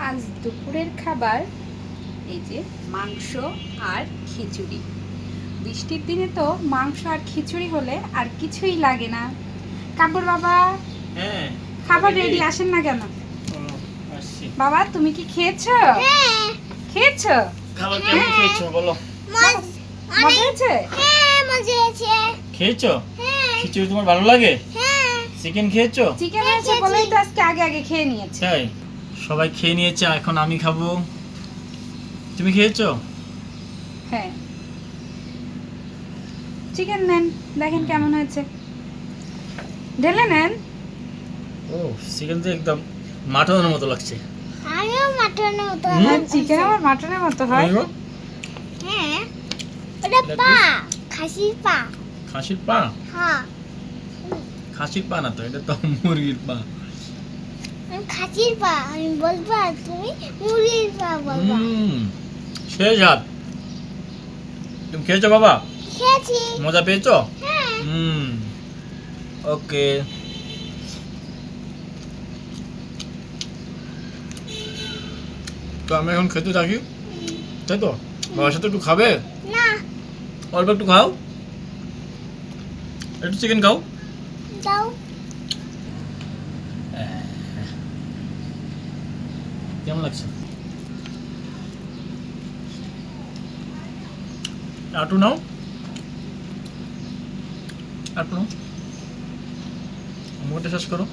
আজ দুপুরের খাবার এই যে মাংস আর খিচুড়ি। বৃষ্টির দিনে তো মাংস আর খিচুড়ি হলে আর কিছুই লাগে না। কাব্বর বাবা, হ্যাঁ খাবার রেডি, আসেন না কেন? আসছি। বাবা তুমি কি খেয়েছো? হ্যাঁ খেয়েছো? খাবার কেমন খেয়েছো বলো? মজা হয়েছে? হ্যাঁ মজা আছে। খেয়েছো? হ্যাঁ খিচুড়ি তোমার ভালো লাগে? হ্যাঁ চিকেন খেয়েছো? চিকেন হয়েছে বলেই তো আজকে আগে আগে খেয়ে নিয়েছে। তাই সবাই খেয়ে নিয়েছে, এখন আমি খাবো। তুমি খেয়েছো? হ্যাঁ, চিকেন নেন, দেখেন কেমন হয়েছে, ঢেলে নেন। ও চিকেন তো একদম মাটনের মতো লাগছে। আমিও মাটনের মতো চিকেন আবার মাটনের মতো হয়? আমিও? হ্যাঁ ওটা পা, খাসির পা। খাসির পা? হ্যাঁ খাসির পা না তো, এটা তো মুরগির পা। আমি খাসির পা আমি বলবো আর তুমি মুরগির পা বলবা। সেই স্বাদ। তুমি খেয়েছো বাবা? খেয়েছি। মজা পেয়েছো? হ্যাঁ ওকে। তো আমি এখন খেতে থাকি, তাই তো? বাবার সাথে একটু খাবে? না অল্প একটু খাও, একটু চিকেন খাও। দাও। কেমন লাগছে? আটু নাও, আটু নাও, মুখটা শেষ করো।